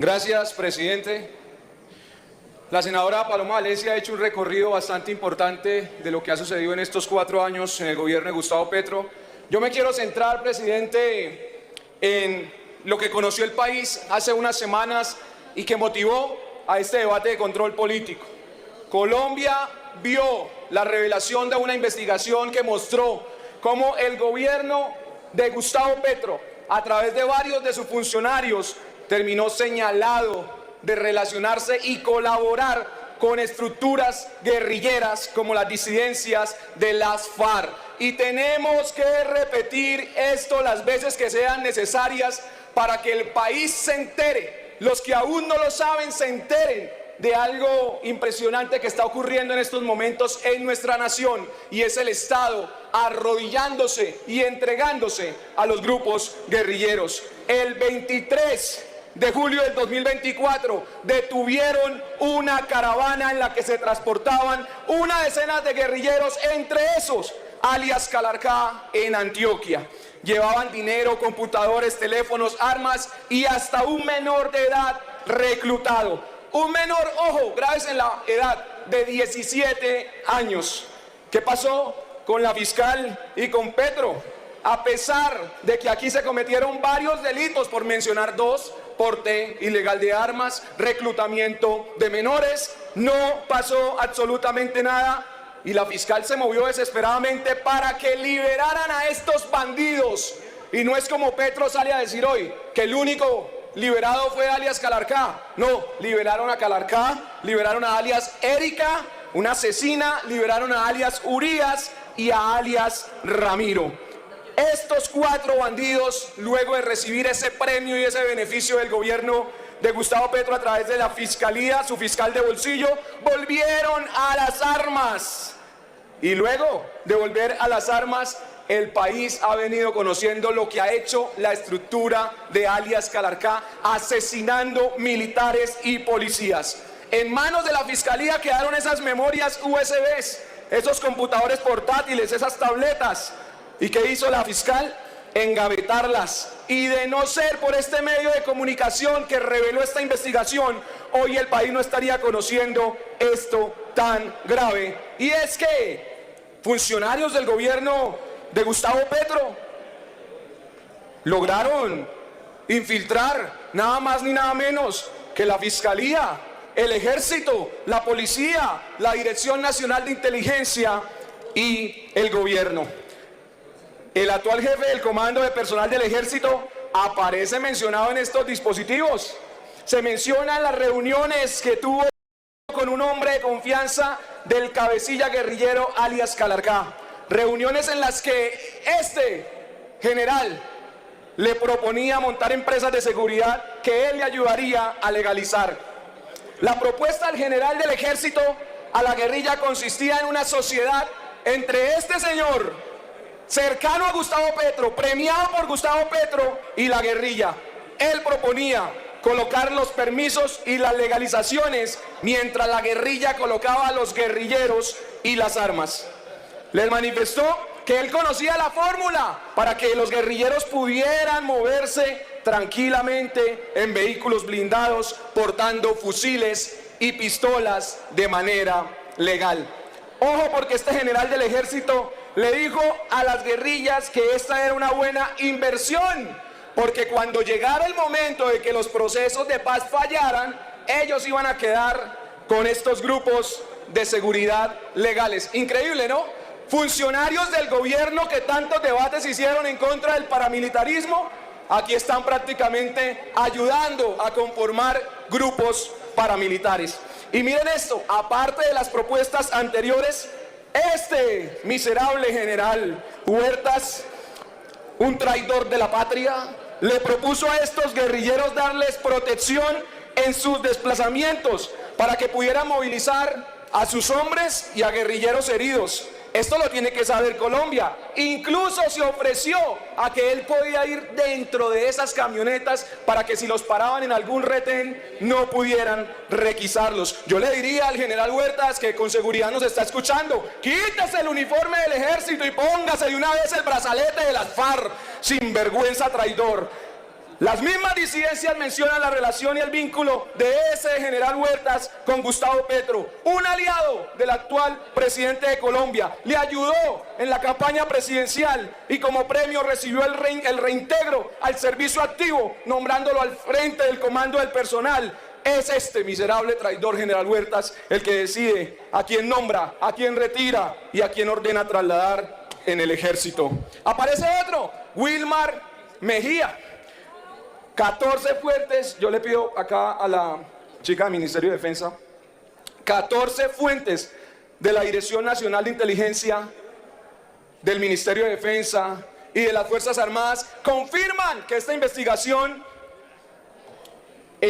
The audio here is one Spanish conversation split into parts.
Gracias, presidente. La senadora Paloma Valencia ha hecho un recorrido bastante importante de lo que ha sucedido en estos 4 años en el gobierno de Gustavo Petro. Yo me quiero centrar, presidente, en lo que conoció el país hace unas semanas y que motivó a este debate de control político. Colombia vio la revelación de una investigación que mostró cómo el gobierno de Gustavo Petro, a través de varios de sus funcionarios, terminó señalado de relacionarse y colaborar con estructuras guerrilleras como las disidencias de las FARC. Y tenemos que repetir esto las veces que sean necesarias para que el país se entere, los que aún no lo saben se enteren de algo impresionante que está ocurriendo en estos momentos en nuestra nación, y es el Estado arrodillándose y entregándose a los grupos guerrilleros. El 23 de julio del 2024 detuvieron una caravana en la que se transportaban una decena de guerrilleros, entre esos alias Calarcá en Antioquia. Llevaban dinero, computadores, teléfonos, armas y hasta un menor de edad reclutado. Un menor, ojo, grábese en la edad, de 17 años. ¿Qué pasó con la fiscal y con Petro? A pesar de que aquí se cometieron varios delitos, por mencionar 2, porte ilegal de armas, reclutamiento de menores, no pasó absolutamente nada y la fiscal se movió desesperadamente para que liberaran a estos bandidos. Y no es como Petro sale a decir hoy, que el único liberado fue alias Calarcá. No, liberaron a Calarcá, liberaron a alias Erika, una asesina, liberaron a alias Urias y a alias Ramiro. Estos 4 bandidos, luego de recibir ese premio y ese beneficio del gobierno de Gustavo Petro a través de la fiscalía, su fiscal de bolsillo, volvieron a las armas. Y luego de volver a las armas, el país ha venido conociendo lo que ha hecho la estructura de alias Calarcá, asesinando militares y policías. En manos de la fiscalía quedaron esas memorias USBs, esos computadores portátiles, esas tabletas. ¿Y qué hizo la fiscal? Engavetarlas. Y de no ser por este medio de comunicación que reveló esta investigación, hoy el país no estaría conociendo esto tan grave. Y es que funcionarios del gobierno de Gustavo Petro lograron infiltrar nada más ni nada menos que la Fiscalía, el Ejército, la Policía, la Dirección Nacional de Inteligencia y el gobierno. El actual jefe del Comando de Personal del Ejército aparece mencionado en estos dispositivos. Se mencionan las reuniones que tuvo con un hombre de confianza del cabecilla guerrillero alias Calarcá. Reuniones en las que este general le proponía montar empresas de seguridad que él le ayudaría a legalizar. La propuesta del general del Ejército a la guerrilla consistía en una sociedad entre este señor, cercano a Gustavo Petro, premiado por Gustavo Petro, y la guerrilla. Él proponía colocar los permisos y las legalizaciones, mientras la guerrilla colocaba a los guerrilleros y las armas. Les manifestó que él conocía la fórmula para que los guerrilleros pudieran moverse tranquilamente en vehículos blindados, portando fusiles y pistolas de manera legal. Ojo, porque este general del Ejército le dijo a las guerrillas que esta era una buena inversión, porque cuando llegara el momento de que los procesos de paz fallaran, ellos iban a quedar con estos grupos de seguridad legales. Increíble, ¿no? Funcionarios del gobierno que tantos debates hicieron en contra del paramilitarismo, aquí están prácticamente ayudando a conformar grupos paramilitares. Y miren esto, aparte de las propuestas anteriores, este miserable general Huertas, un traidor de la patria, le propuso a estos guerrilleros darles protección en sus desplazamientos para que pudieran movilizar a sus hombres y a guerrilleros heridos. Esto lo tiene que saber Colombia. Incluso se ofreció a que él podía ir dentro de esas camionetas para que si los paraban en algún retén no pudieran requisarlos. Yo le diría al general Huertas, que con seguridad nos está escuchando, quítese el uniforme del Ejército y póngase de una vez el brazalete de las FARC, sinvergüenza traidor. Las mismas disidencias mencionan la relación y el vínculo de ese general Huertas con Gustavo Petro, un aliado del actual presidente de Colombia. Le ayudó en la campaña presidencial y como premio recibió el reintegro al servicio activo, nombrándolo al frente del comando del personal. Es este miserable traidor general Huertas el que decide a quién nombra, a quién retira y a quién ordena trasladar en el ejército. Aparece otro, Wilmar Mejía. 14 fuentes, yo le pido acá a la chica del Ministerio de Defensa, 14 fuentes de la Dirección Nacional de Inteligencia, del Ministerio de Defensa y de las Fuerzas Armadas confirman que en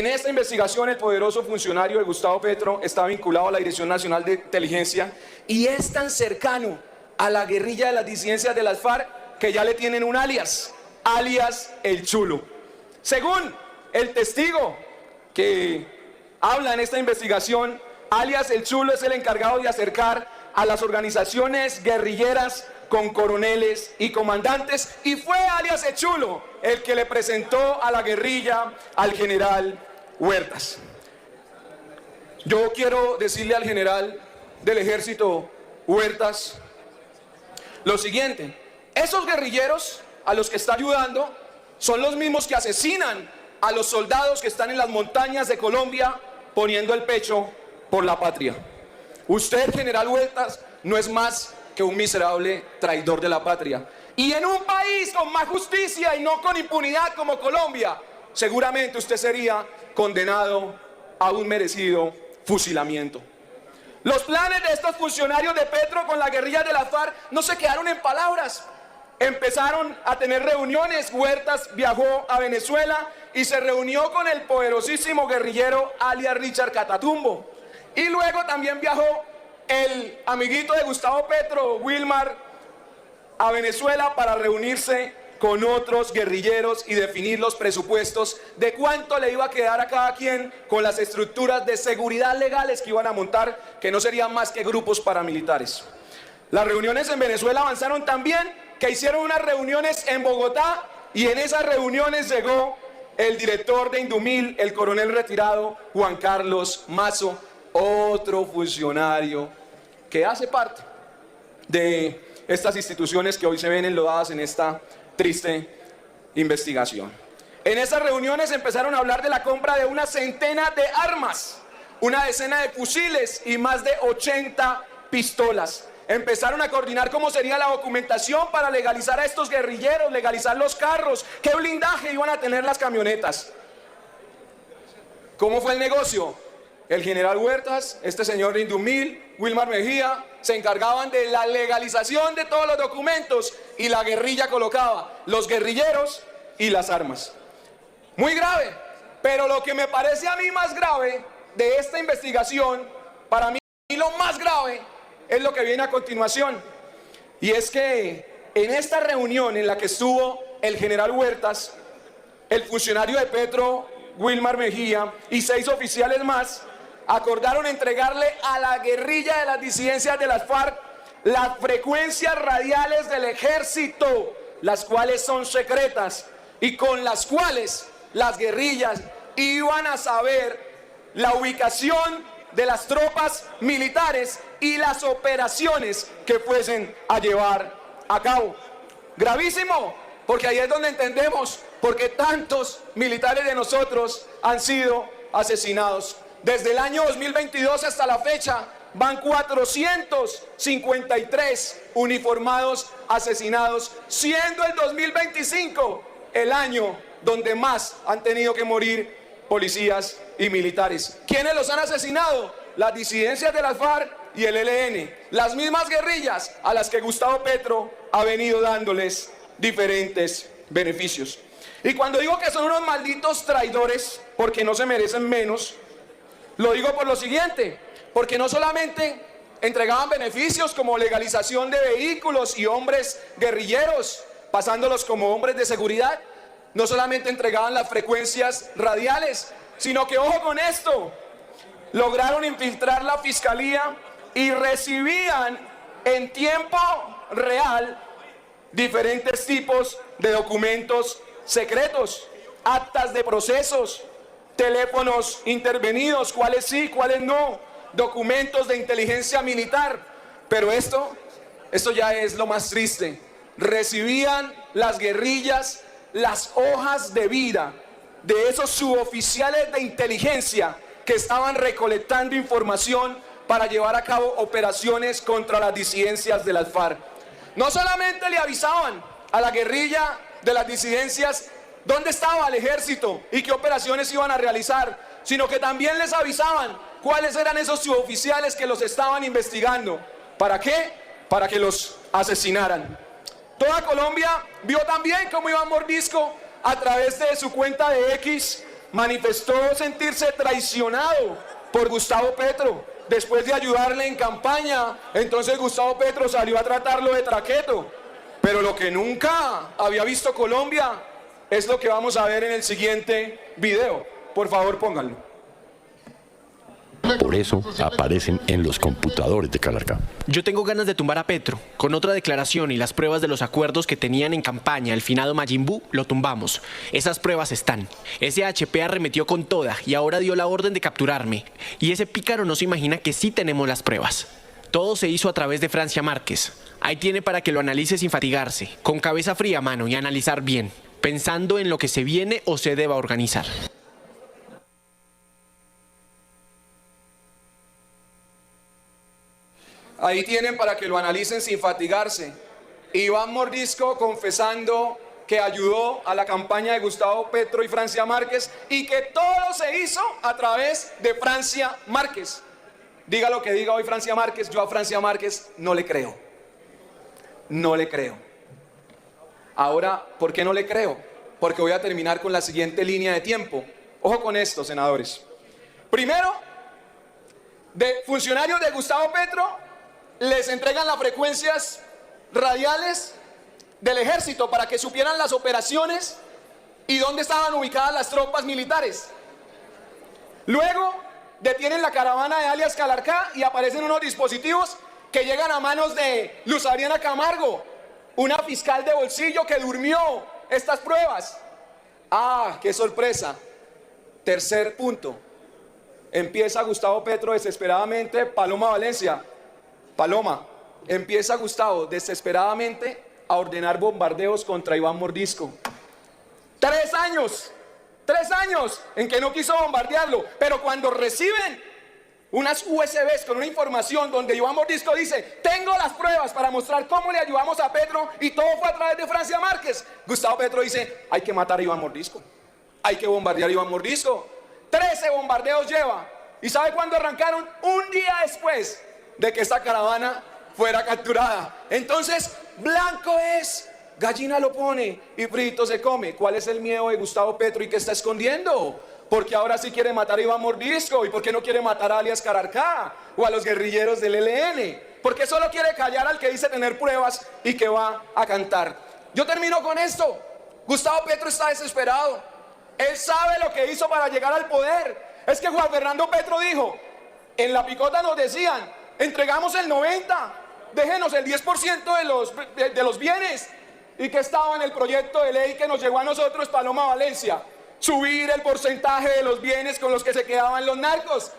esta investigación el poderoso funcionario de Gustavo Petro está vinculado a la Dirección Nacional de Inteligencia y es tan cercano a la guerrilla de las disidencias de las FARC que ya le tienen un alias El Chulo. Según el testigo que habla en esta investigación, alias El Chulo es el encargado de acercar a las organizaciones guerrilleras con coroneles y comandantes, y fue alias El Chulo el que le presentó a la guerrilla al general Huertas. Yo quiero decirle al general del ejército Huertas lo siguiente: esos guerrilleros a los que está ayudando son los mismos que asesinan a los soldados que están en las montañas de Colombia poniendo el pecho por la patria. Usted, general Huertas, no es más que un miserable traidor de la patria. Y en un país con más justicia y no con impunidad como Colombia, seguramente usted sería condenado a un merecido fusilamiento. Los planes de estos funcionarios de Petro con la guerrilla de la FARC no se quedaron en palabras. Empezaron a tener reuniones. Huertas viajó a Venezuela y se reunió con el poderosísimo guerrillero alias Richard Catatumbo. Y luego también viajó el amiguito de Gustavo Petro, Wilmar, a Venezuela para reunirse con otros guerrilleros y definir los presupuestos de cuánto le iba a quedar a cada quien con las estructuras de seguridad legales que iban a montar, que no serían más que grupos paramilitares. Las reuniones en Venezuela avanzaron también, que hicieron unas reuniones en Bogotá, y en esas reuniones llegó el director de Indumil, el coronel retirado Juan Carlos Mazo, otro funcionario que hace parte de estas instituciones que hoy se ven enlodadas en esta triste investigación. En esas reuniones empezaron a hablar de la compra de una centena de armas, una decena de fusiles y más de 80 pistolas. Empezaron a coordinar cómo sería la documentación para legalizar a estos guerrilleros, legalizar los carros, qué blindaje iban a tener las camionetas. ¿Cómo fue el negocio? El general Huertas, este señor Indumil, Wilmar Mejía, se encargaban de la legalización de todos los documentos y la guerrilla colocaba los guerrilleros y las armas. Muy grave, pero lo que me parece a mí más grave de esta investigación, para mí lo más grave, es lo que viene a continuación. Y es que en esta reunión en la que estuvo el general Huertas, el funcionario de Petro, Wilmar Mejía, y 6 oficiales más, acordaron entregarle a la guerrilla de las disidencias de las FARC las frecuencias radiales del ejército, las cuales son secretas y con las cuales las guerrillas iban a saber la ubicación de las tropas militares y las operaciones que fuesen a llevar a cabo. Gravísimo, porque ahí es donde entendemos por qué tantos militares de nosotros han sido asesinados. Desde el año 2022 hasta la fecha van 453 uniformados asesinados, siendo el 2025 el año donde más han tenido que morir policías y militares. ¿Quiénes los han asesinado? Las disidencias de las FARC y el ELN, las mismas guerrillas a las que Gustavo Petro ha venido dándoles diferentes beneficios. Y cuando digo que son unos malditos traidores, porque no se merecen menos, lo digo por lo siguiente: porque no solamente entregaban beneficios como legalización de vehículos y hombres guerrilleros, pasándolos como hombres de seguridad, no solamente entregaban las frecuencias radiales, sino que, ojo con esto, lograron infiltrar la fiscalía y recibían en tiempo real diferentes tipos de documentos secretos. actas de procesos, teléfonos intervenidos, cuáles sí, cuáles no, documentos de inteligencia militar. Pero esto ya es lo más triste. Recibían las guerrillas las hojas de vida de esos suboficiales de inteligencia que estaban recolectando información para llevar a cabo operaciones contra las disidencias de las FARC. No solamente le avisaban a la guerrilla de las disidencias dónde estaba el ejército y qué operaciones iban a realizar, sino que también les avisaban cuáles eran esos suboficiales que los estaban investigando. ¿Para qué? Para que los asesinaran. Toda Colombia vio también cómo Iván Mordisco, a través de su cuenta de X, manifestó sentirse traicionado por Gustavo Petro. Después de ayudarle en campaña, entonces Gustavo Petro salió a tratarlo de traqueto. Pero lo que nunca había visto Colombia es lo que vamos a ver en el siguiente video. Por favor, pónganlo. Por eso aparecen en los computadores de Calarcá. Yo tengo ganas de tumbar a Petro. Con otra declaración y las pruebas de los acuerdos que tenían en campaña el finado Majin Buu, lo tumbamos. Esas pruebas están. Ese HP arremetió con toda y ahora dio la orden de capturarme. Y ese pícaro no se imagina que sí tenemos las pruebas. Todo se hizo a través de Francia Márquez. Ahí tiene para que lo analice sin fatigarse, con cabeza fría, mano, y analizar bien, pensando en lo que se viene o se deba organizar. Ahí tienen para que lo analicen sin fatigarse. Iván Mordisco confesando que ayudó a la campaña de Gustavo Petro y Francia Márquez y que todo se hizo a través de Francia Márquez. Diga lo que diga hoy Francia Márquez, yo a Francia Márquez no le creo. No le creo. Ahora, ¿por qué no le creo? Porque voy a terminar con la siguiente línea de tiempo. Ojo con esto, senadores. Primero, de funcionarios de Gustavo Petro les entregan las frecuencias radiales del ejército para que supieran las operaciones y dónde estaban ubicadas las tropas militares. Luego detienen la caravana de alias Calarcá y aparecen unos dispositivos que llegan a manos de Luz Adriana Camargo, una fiscal de bolsillo que durmió estas pruebas. ¡Ah, qué sorpresa! Tercer punto. Empieza Gustavo Petro desesperadamente, Paloma Valencia. Paloma, empieza Gustavo desesperadamente a ordenar bombardeos contra Iván Mordisco. 3 años en que no quiso bombardearlo, pero cuando reciben unas USBs con una información donde Iván Mordisco dice: tengo las pruebas para mostrar cómo le ayudamos a Petro y todo fue a través de Francia Márquez, Gustavo Petro dice: hay que matar a Iván Mordisco, hay que bombardear a Iván Mordisco. 13 bombardeos lleva. ¿Y sabe cuándo arrancaron? Un día después de que esta caravana fuera capturada. Entonces, blanco es, gallina lo pone y frito se come. ¿Cuál es el miedo de Gustavo Petro y qué está escondiendo? Porque ahora sí quiere matar a Iván Mordisco. ¿Y por qué no quiere matar a alias Calarcá o a los guerrilleros del ELN? Porque solo quiere callar al que dice tener pruebas y que va a cantar. Yo termino con esto. Gustavo Petro está desesperado. Él sabe lo que hizo para llegar al poder. Es que Juan Fernando Petro dijo: en la picota nos decían, entregamos el 90%, déjenos el 10% de los bienes. ¿Y que estaba en el proyecto de ley que nos llegó a nosotros, Paloma Valencia? Subir el porcentaje de los bienes con los que se quedaban los narcos.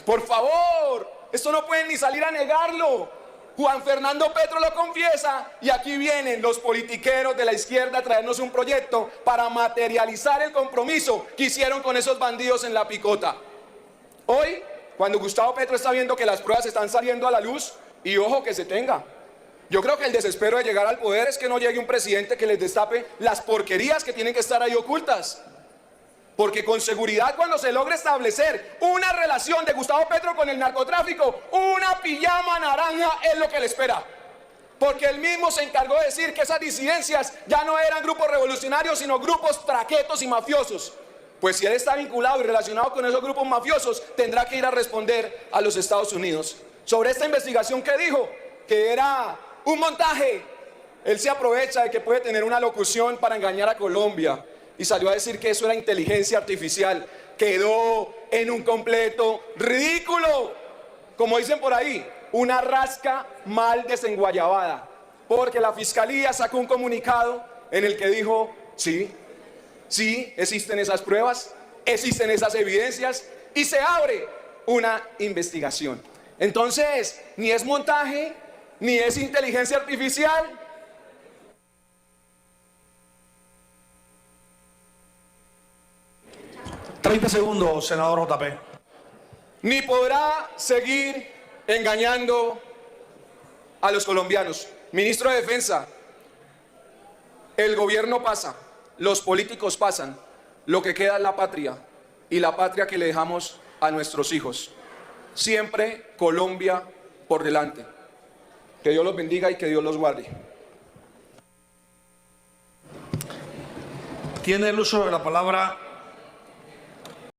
Por favor, esto no pueden ni salir a negarlo. Juan Fernando Petro lo confiesa y aquí vienen los politiqueros de la izquierda a traernos un proyecto para materializar el compromiso que hicieron con esos bandidos en la picota. Hoy, cuando Gustavo Petro está viendo que las pruebas están saliendo a la luz, y ojo que se tenga, yo creo que el desespero de llegar al poder es que no llegue un presidente que les destape las porquerías que tienen que estar ahí ocultas. Porque con seguridad, cuando se logre establecer una relación de Gustavo Petro con el narcotráfico, una pijama naranja es lo que le espera. Porque él mismo se encargó de decir que esas disidencias ya no eran grupos revolucionarios, sino grupos traquetos y mafiosos. Pues si él está vinculado y relacionado con esos grupos mafiosos, tendrá que ir a responder a los Estados Unidos. Sobre esta investigación que dijo que era un montaje, él se aprovecha de que puede tener una locución para engañar a Colombia. Y salió a decir que eso era inteligencia artificial. Quedó en un completo ridículo. Como dicen por ahí, una rasca mal desenguayabada. Porque la fiscalía sacó un comunicado en el que dijo: sí, Sí, existen esas pruebas, existen esas evidencias y se abre una investigación. Entonces, ni es montaje, ni es inteligencia artificial. 30 segundos, senador JP. Ni podrá seguir engañando a los colombianos. Ministro de Defensa, el gobierno pasa, los políticos pasan, lo que queda es la patria y la patria que le dejamos a nuestros hijos. Siempre Colombia por delante. Que Dios los bendiga y que Dios los guarde. Tiene el uso de la palabra